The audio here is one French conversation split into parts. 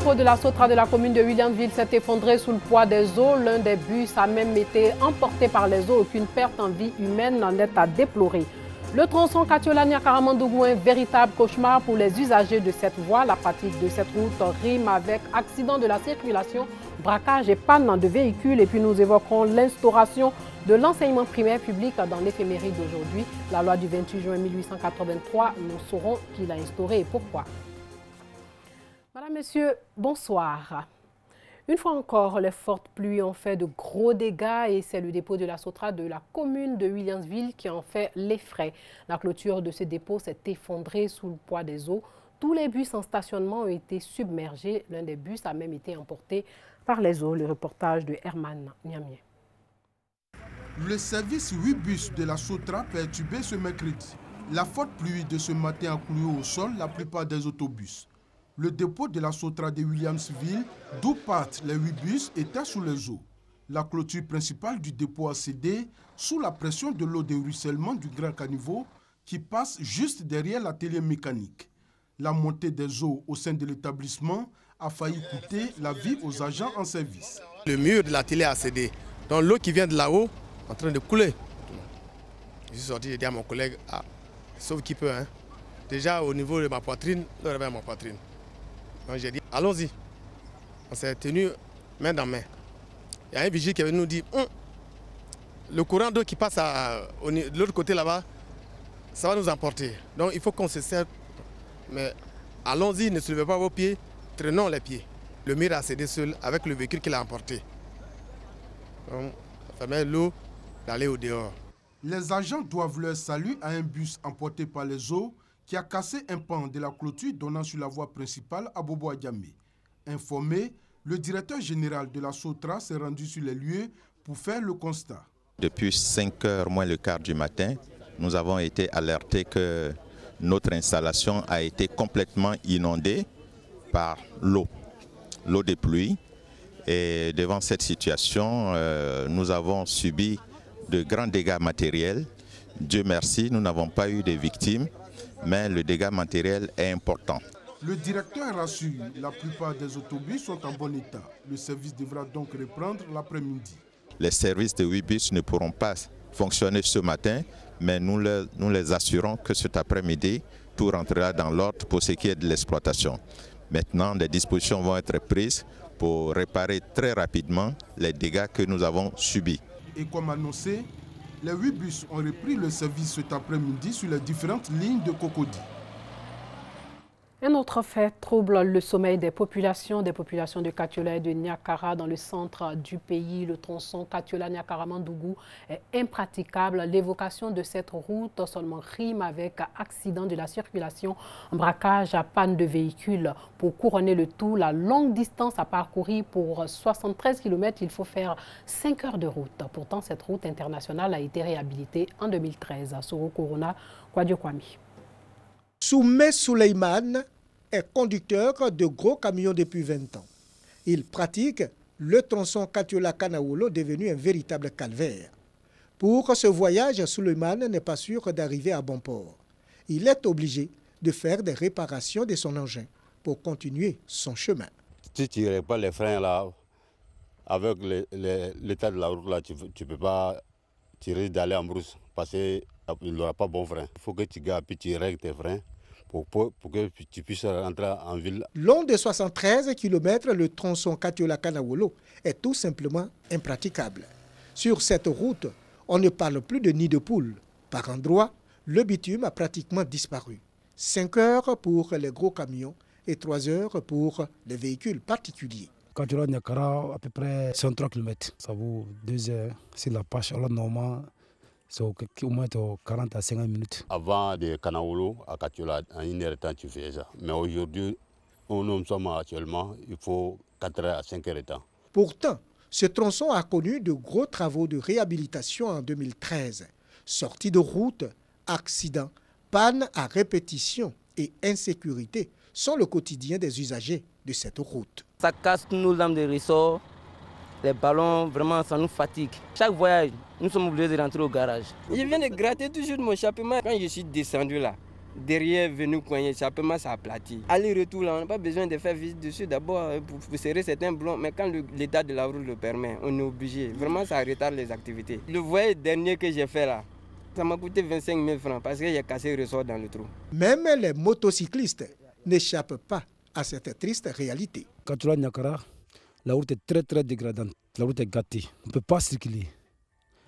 dépôt de la Sotra de la commune de Williamsville s'est effondré sous le poids des eaux. L'un des bus a même été emporté par les eaux. Aucune perte en vie humaine n'en est à déplorer. Le tronçon Katiolania-Karamandougou est un véritable cauchemar pour les usagers de cette voie. La pratique de cette route rime avec accident de la circulation, braquage et panne de véhicules. Et puis nous évoquerons l'instauration de l'enseignement primaire public dans l'éphéméride d'aujourd'hui. La loi du 28 juin 1883, nous saurons qui l'a instaurée et pourquoi. Madame, Messieurs, bonsoir. Une fois encore, les fortes pluies ont fait de gros dégâts et c'est le dépôt de la Sotra de la commune de Williamsville qui en fait les frais. La clôture de ce dépôt s'est effondrée sous le poids des eaux. Tous les bus en stationnement ont été submergés. L'un des bus a même été emporté par les eaux. Le reportage de Herman Niamier. Le service 8 bus de la Sotra perturbé ce mercredi. La forte pluie de ce matin a cloué au sol la plupart des autobus. Le dépôt de la Sotra de Williamsville, d'où partent les 8 bus, était sous les eaux. La clôture principale du dépôt a cédé sous la pression de l'eau de ruissellement du Grand Caniveau qui passe juste derrière l'atelier mécanique. La montée des eaux au sein de l'établissement a failli coûter la vie aux agents en service. Le mur de l'atelier a cédé. Donc l'eau qui vient de là-haut est en train de couler. Je suis sorti, j'ai dit à mon collègue, sauf qui peut. Hein. Déjà au niveau de ma poitrine, l'eau avait à ma poitrine. Donc j'ai dit, allons-y. On s'est tenu main dans main. Il y a un vigile qui avait nous dit, le courant d'eau qui passe de l'autre côté là-bas, ça va nous emporter. Donc il faut qu'on se serve. Mais allons-y, ne soulevez pas vos pieds, traînons les pieds. Le mur a cédé seul avec le véhicule qu'il a emporté. Donc ça permet l'eau d'aller au dehors. Les agents doivent leur salut à un bus emporté par les eaux qui a cassé un pan de la clôture donnant sur la voie principale à Bobo Adjamé. Informé, le directeur général de la Sotra s'est rendu sur les lieux pour faire le constat. Depuis 5h moins le quart du matin, nous avons été alertés que notre installation a été complètement inondée par l'eau de pluie. Et devant cette situation, nous avons subi de grands dégâts matériels. Dieu merci, nous n'avons pas eu de victimes. Mais le dégât matériel est important. Le directeur rassure, la plupart des autobus sont en bon état. Le service devra donc reprendre l'après-midi. Les services de 8 bus ne pourront pas fonctionner ce matin, mais nous les assurons que cet après-midi, tout rentrera dans l'ordre pour ce qui est de l'exploitation. Maintenant, des dispositions vont être prises pour réparer très rapidement les dégâts que nous avons subis. Et comme annoncé, les 8 bus ont repris le service cet après-midi sur les différentes lignes de Cocody. Un autre fait trouble le sommeil des populations de Katiola et de Niakara dans le centre du pays. Le tronçon Katiola-Niakara-Mandougou est impraticable. L'évocation de cette route seulement rime avec accident de la circulation, braquage à panne de véhicules. Pour couronner le tout, la longue distance à parcourir pour 73 km, il faut faire 5 heures de route. Pourtant, cette route internationale a été réhabilitée en 2013. Soro Corona, Kwadio Kwami. Soumé Souleyman est conducteur de gros camions depuis 20 ans. Il pratique le tronçon Katiola-Kanaolo, devenu un véritable calvaire. Pour ce voyage, Souleyman n'est pas sûr d'arriver à bon port. Il est obligé de faire des réparations de son engin pour continuer son chemin. Si tu ne règles pas les freins là, avec l'état de la route là, tu ne peux pas tirer d'aller en brousse parce qu'il n'aura pas bon frein. Il faut que tu gardes puis tu règles tes freins pour que tu puisses rentrer en ville. Long de 73 km, le tronçon Katiola-Kanaolo est tout simplement impraticable. Sur cette route, on ne parle plus de nid de poule. Par endroits, le bitume a pratiquement disparu. 5 heures pour les gros camions et 3 heures pour les véhicules particuliers. Katiola-Niakara, à peu près 103 km. Ça vaut 2 heures. C'est la pâche. Alors normalement, c'est au moins 40 à 50 minutes. Avant de Kanaolo à Katiola, en 1 heure de temps, tu fais ça. Mais aujourd'hui, nous sommes actuellement, il faut 4 heures à 5 heures de temps. Pourtant, ce tronçon a connu de gros travaux de réhabilitation en 2013. Sortie de route, accidents, panne à répétition et insécurité sont le quotidien des usagers de cette route. Ça casse nos lames de ressort, les ballons, vraiment ça nous fatigue. Chaque voyage, nous sommes obligés de rentrer au garage. Je viens de gratter toujours mon chapeau quand je suis descendu là. derrière venu coigner, simplement ça aplatit. Aller-retour là, on n'a pas besoin de faire visite dessus d'abord pour serrer certains blocs, mais quand l'état de la route le permet, on est obligé. Vraiment ça retarde les activités. Le voyage dernier que j'ai fait là, ça m'a coûté 25 000 francs parce qu'il a cassé le ressort dans le trou. Même les motocyclistes n'échappent pas à cette triste réalité. Katoula Niakara, la route est très dégradante. La route est gâtée. On ne peut pas circuler.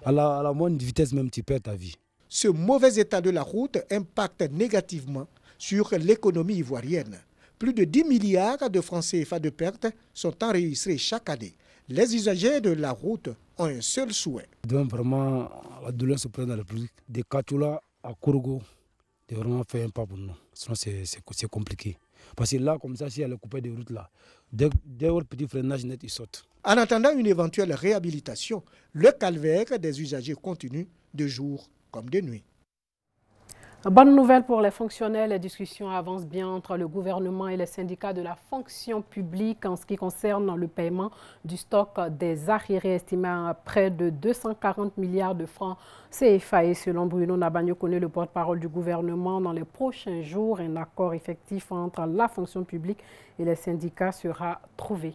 À la moindre vitesse même, tu perds ta vie. Ce mauvais état de la route impacte négativement sur l'économie ivoirienne. Plus de 10 milliards de francs CFA de pertes sont enregistrés chaque année. Les usagers de la route ont un seul souhait. Donc vraiment, la douleur se prend dans le public. De Katoula à Korogo, de vraiment faire un pas pour nous. Sinon, c'est compliqué. Parce que là, comme ça, s'il y a le coupé de route là, dès le petit freinage net, ils sautent. En attendant une éventuelle réhabilitation, le calvaire des usagers continue de jour comme de nuit. Bonne nouvelle pour les fonctionnaires, les discussions avancent bien entre le gouvernement et les syndicats de la fonction publique en ce qui concerne le paiement du stock des arriérés estimés à près de 240 milliards de francs CFA. Et selon Bruno Nabagno-Koné, le porte-parole du gouvernement, dans les prochains jours, un accord effectif entre la fonction publique et les syndicats sera trouvé.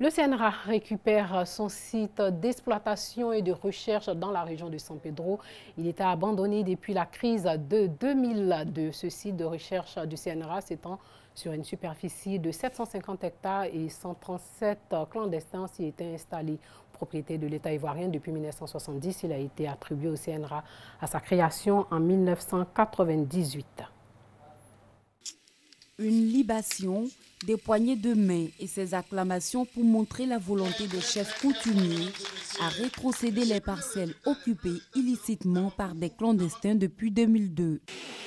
Le CNRA récupère son site d'exploitation et de recherche dans la région de San Pedro. Il était abandonné depuis la crise de 2002. Ce site de recherche du CNRA s'étend sur une superficie de 750 hectares et 137 clandestins s'y étaient installés. Propriété de l'État ivoirien depuis 1970, il a été attribué au CNRA à sa création en 1998. Une libation, des poignées de main et ses acclamations pour montrer la volonté des chefs coutumiers à rétrocéder les parcelles occupées illicitement par des clandestins depuis 2002.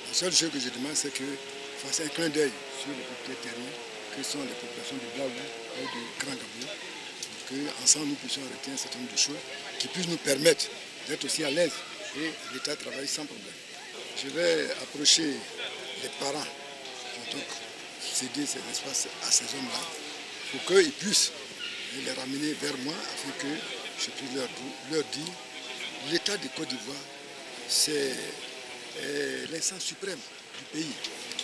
La seule chose que je demande, c'est que fasse un clin d'œil sur les propriétaires terriens, que sont les populations de Blaou et de Grand Gabou, qu'ensemble nous puissions arrêter un certain nombre de choses qui puissent nous permettre d'être aussi à l'aise et l'État travaille sans problème. Je vais approcher les parents qui ont donc cédé ces espaces à ces hommes-là pour qu'ils puissent les ramener vers moi afin que je puisse leur dire l'État de Côte d'Ivoire, c'est l'instance suprême du pays.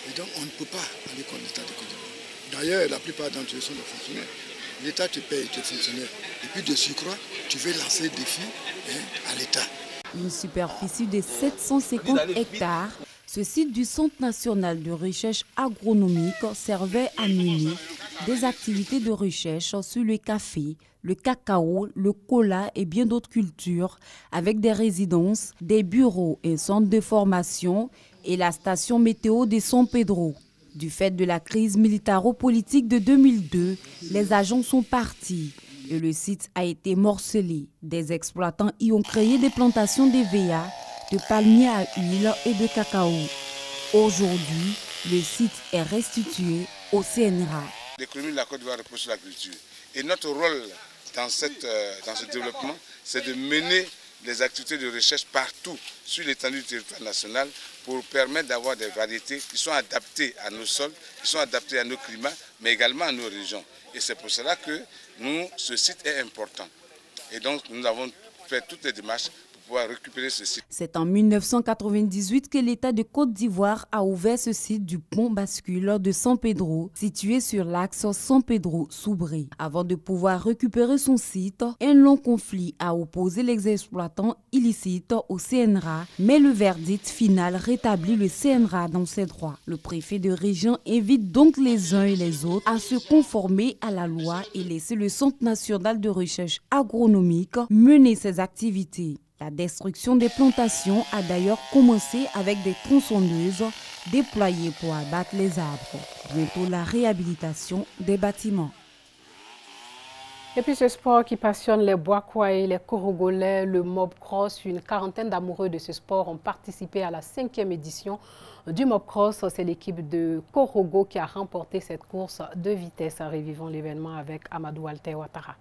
Et donc on ne peut pas aller contre l'État de Côte d'Ivoire. D'ailleurs, la plupart d'entre eux sont des fonctionnaires. L'État te paye, tu es fonctionnaire. Et puis de surcroît, tu veux lancer des défis à l'État. Une superficie de 750 hectares, ce site du Centre national de recherche agronomique servait à mener des activités de recherche sur le café, le cacao, le cola et bien d'autres cultures, avec des résidences, des bureaux, un centre de formation et la station météo de San Pedro. Du fait de la crise militaro-politique de 2002, les agents sont partis et le site a été morcelé. Des exploitants y ont créé des plantations d'EVA, de palmiers à huile et de cacao. Aujourd'hui, le site est restitué au CNRA. L'économie de la Côte d'Ivoire repose sur la culture. Et notre rôle dans ce développement, c'est de mener les activités de recherche partout sur l'étendue du territoire national pour permettre d'avoir des variétés qui sont adaptées à nos sols, qui sont adaptées à nos climats, mais également à nos régions. Et c'est pour cela que ce site est important. Et donc nous avons fait toutes les démarches pour pouvoir récupérer ce site. C'est en 1998 que l'État de Côte d'Ivoire a ouvert ce site du pont bascule de San Pedro, situé sur l'axe San Pedro-Soubré. Avant de pouvoir récupérer son site, un long conflit a opposé les exploitants illicites au CNRA, mais le verdict final rétablit le CNRA dans ses droits. Le préfet de région invite donc les uns et les autres à se conformer à la loi et laisser le Centre national de recherche agronomique mener ses activités. La destruction des plantations a d'ailleurs commencé avec des tronçonneuses déployées pour abattre les arbres. Bientôt la réhabilitation des bâtiments. Et puis ce sport qui passionne les Boakois et les Korogolais, le Mob Cross, une quarantaine d'amoureux de ce sport ont participé à la 5e édition du Mob Cross. C'est l'équipe de Korogo qui a remporté cette course de vitesse. Revivons l'événement avec Amadou Walter Ouattara.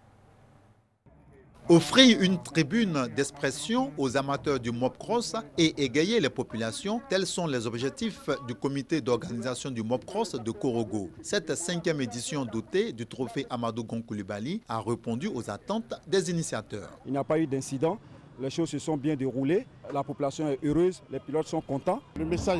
Offrir une tribune d'expression aux amateurs du Mobcross et égayer les populations, tels sont les objectifs du comité d'organisation du Mobcross de Korogo. Cette 5e édition dotée du trophée Amadou Gon Coulibaly a répondu aux attentes des initiateurs. Il n'y a pas eu d'incident. les choses se sont bien déroulées, la population est heureuse, les pilotes sont contents. Le message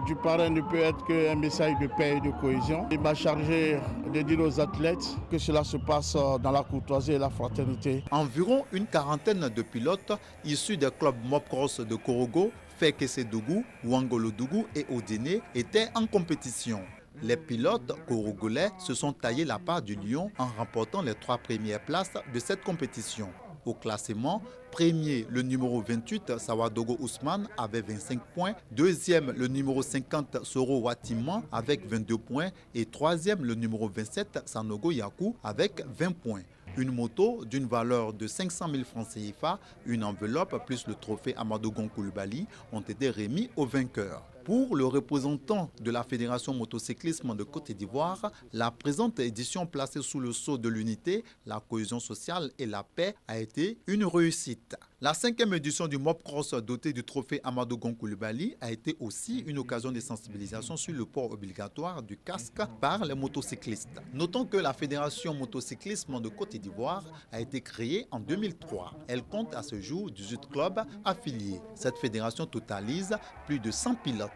du parrain ne peut être qu'un message de paix et de cohésion. Il m'a chargé de dire aux athlètes que cela se passe dans la courtoisie et la fraternité. Environ une quarantaine de pilotes issus des clubs Mopcross de Korogo, Fekese-Dougou, Ouangolo-Dougou et Odéné étaient en compétition. Les pilotes korogolais se sont taillés la part du lion en remportant les 3 premières places de cette compétition. Au classement, premier le numéro 28 Sawadogo Ousmane avec 25 points, deuxième le numéro 50 Soro Watiman avec 22 points et troisième le numéro 27 Sanogo Yaku avec 20 points. Une moto d'une valeur de 500 000 francs CFA, une enveloppe plus le trophée Amadou Gon Coulibaly ont été remis aux vainqueurs. Pour le représentant de la Fédération motocyclisme de Côte d'Ivoire, la présente édition placée sous le sceau de l'unité, la cohésion sociale et la paix a été une réussite. La 5e édition du Mopcross dotée du trophée Amadou Gon Coulibaly a été aussi une occasion de sensibilisation sur le port obligatoire du casque par les motocyclistes. Notons que la Fédération motocyclisme de Côte d'Ivoire a été créée en 2003. Elle compte à ce jour 18 clubs affiliés. Cette fédération totalise plus de 100 pilotes.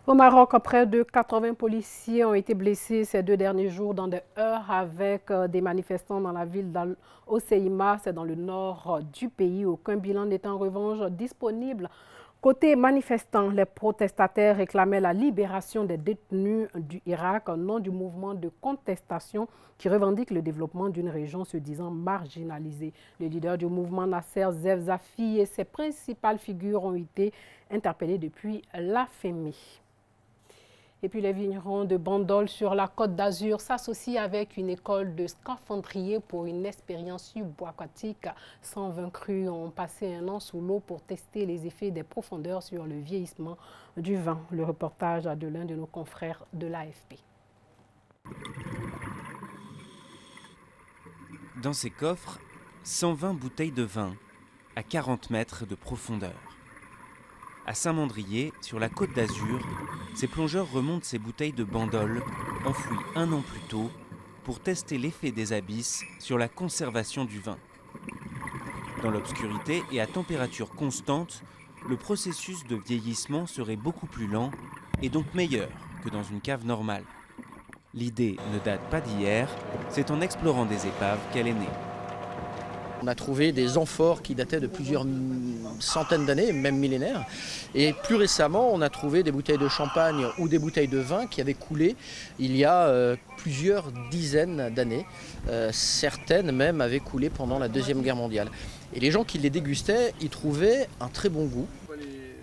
Au Maroc, près de 80 policiers ont été blessés ces 2 derniers jours dans des heurts avec des manifestants dans la ville d'Al-Hoceima, c'est dans le nord du pays. Aucun bilan n'est en revanche disponible. Côté manifestants, les protestataires réclamaient la libération des détenus du Irak au nom du mouvement de contestation qui revendique le développement d'une région se disant marginalisée. Le leader du mouvement, Nasser Zefzafi, et ses principales figures ont été interpellés depuis la FEMI. Et puis les vignerons de Bandol sur la Côte d'Azur s'associent avec une école de scaphandrier pour une expérience subaquatique. 120 crus ont passé un an sous l'eau pour tester les effets des profondeurs sur le vieillissement du vin. Le reportage de l'un de nos confrères de l'AFP. Dans ces coffres, 120 bouteilles de vin à 40 mètres de profondeur. À Saint-Mandrier, sur la Côte d'Azur, ces plongeurs remontent ces bouteilles de Bandol, enfouies un an plus tôt, pour tester l'effet des abysses sur la conservation du vin. Dans l'obscurité et à température constante, le processus de vieillissement serait beaucoup plus lent et donc meilleur que dans une cave normale. L'idée ne date pas d'hier, c'est en explorant des épaves qu'elle est née. On a trouvé des amphores qui dataient de plusieurs centaines d'années, même millénaires. Et plus récemment, on a trouvé des bouteilles de champagne ou des bouteilles de vin qui avaient coulé il y a plusieurs dizaines d'années. Certaines même avaient coulé pendant la Deuxième Guerre mondiale. Et les gens qui les dégustaient y trouvaient un très bon goût.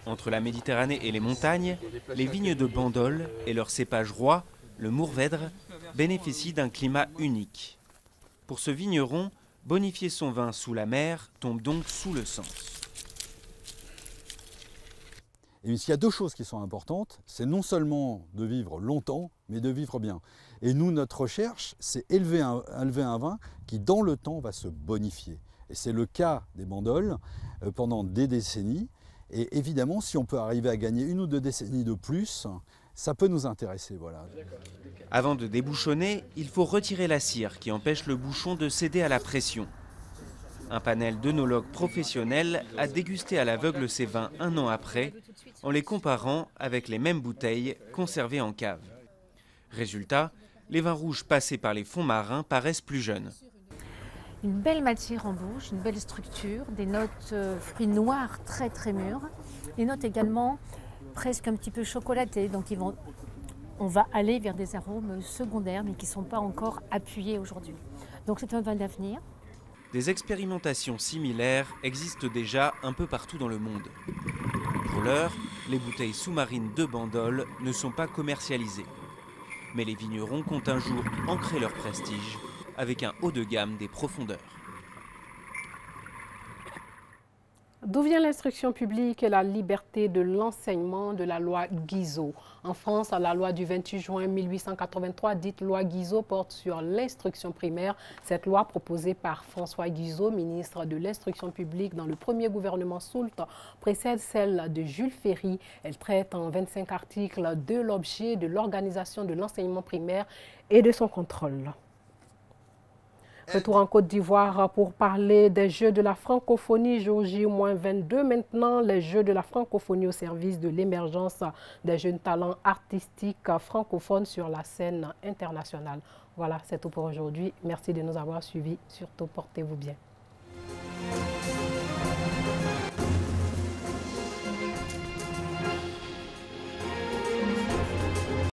Entre la Méditerranée et les montagnes, les vignes de Bandol et leur cépage roi, le Mourvèdre, bénéficient d'un climat unique. Pour ce vigneron, bonifier son vin sous la mer tombe donc sous le sens. Et s'il y a 2 choses qui sont importantes, c'est non seulement de vivre longtemps, mais de vivre bien. Et nous, notre recherche, c'est élever un vin qui, dans le temps, va se bonifier. Et c'est le cas des Bandols pendant des décennies. Et évidemment, si on peut arriver à gagner 1 ou 2 décennies de plus, ça peut nous intéresser. Voilà. Avant de débouchonner, il faut retirer la cire qui empêche le bouchon de céder à la pression. Un panel d'œnologues professionnels a dégusté à l'aveugle ces vins 1 an après, en les comparant avec les mêmes bouteilles conservées en cave. Résultat, les vins rouges passés par les fonds marins paraissent plus jeunes. Une belle matière en bouche, une belle structure, des notes fruits noirs très très mûrs, des notes également presque un petit peu chocolatées, donc on va aller vers des arômes secondaires mais qui ne sont pas encore appuyés aujourd'hui. Donc c'est un vin d'avenir. Des expérimentations similaires existent déjà un peu partout dans le monde. Pour l'heure, les bouteilles sous-marines de Bandol ne sont pas commercialisées. Mais les vignerons comptent un jour ancrer leur prestige avec un haut de gamme des profondeurs. D'où vient l'instruction publique et la liberté de l'enseignement de la loi Guizot? En France, la loi du 28 juin 1883, dite loi Guizot, porte sur l'instruction primaire. Cette loi, proposée par François Guizot, ministre de l'instruction publique dans le premier gouvernement Soult, précède celle de Jules Ferry. Elle traite en 25 articles de l'objet, de l'organisation de l'enseignement primaire et de son contrôle. Retour en Côte d'Ivoire pour parler des Jeux de la francophonie, jour J-22. Maintenant, les Jeux de la francophonie au service de l'émergence des jeunes talents artistiques francophones sur la scène internationale. Voilà, c'est tout pour aujourd'hui. Merci de nous avoir suivis. Surtout, portez-vous bien.